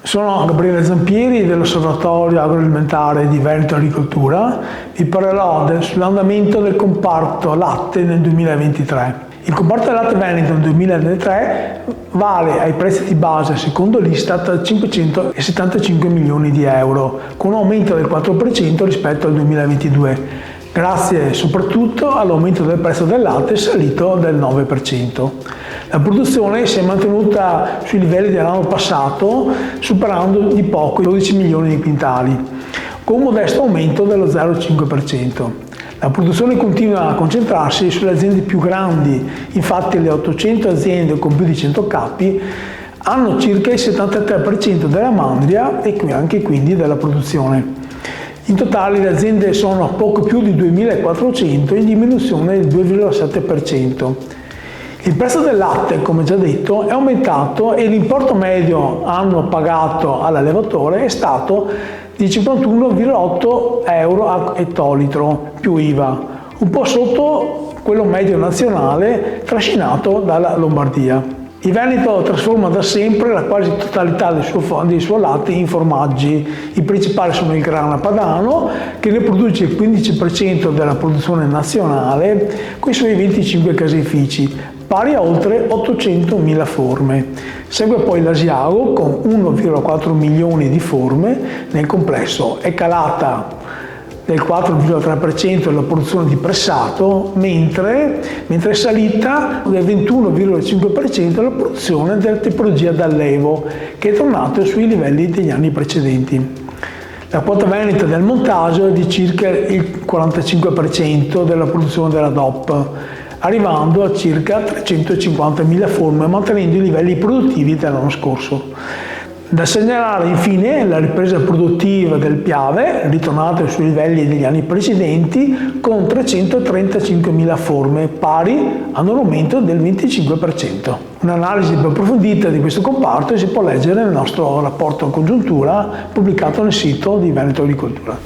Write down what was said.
Sono Gabriele Zampieri dell'Osservatorio Agroalimentare di Veneto Agricoltura. Vi parlerò sull'andamento del comparto latte nel 2023. Il comparto del latte Veneto nel 2023 vale ai prezzi di base secondo l'Istat 575 milioni di euro, con un aumento del 4% rispetto al 2022, grazie soprattutto all'aumento del prezzo del latte salito del 9%. La produzione si è mantenuta sui livelli dell'anno passato, superando di poco i 12 milioni di quintali, con un modesto aumento dello 0,5%. La produzione continua a concentrarsi sulle aziende più grandi, infatti le 800 aziende con più di 100 capi hanno circa il 73% della mandria e anche quindi della produzione. In totale le aziende sono poco più di 2.400, in diminuzione del 2,7%. Il prezzo del latte, come già detto, è aumentato e l'importo medio annuo pagato all'allevatore è stato di 51,8 euro a ettolitro più IVA, un po' sotto quello medio nazionale trascinato dalla Lombardia. Il Veneto trasforma da sempre la quasi totalità del suo latte in formaggi. I principali sono il grana padano, che ne produce il 15% della produzione nazionale, con i suoi 25 caseifici, pari a oltre 800.000 forme. Segue poi l'Asiago con 1,4 milioni di forme nel complesso. È calata del 4,3% della produzione di pressato, mentre è salita del 21,5% la produzione della tipologia d'allevo, che è tornato sui livelli degli anni precedenti. La quota veneta del montaggio è di circa il 45% della produzione della DOP, arrivando a circa 350.000 forme, mantenendo i livelli produttivi dell'anno scorso. Da segnalare infine la ripresa produttiva del Piave, ritornata sui livelli degli anni precedenti, con 335.000 forme, pari ad un aumento del 25%. Un'analisi più approfondita di questo comparto si può leggere nel nostro rapporto congiuntura pubblicato nel sito di Veneto Agricoltura.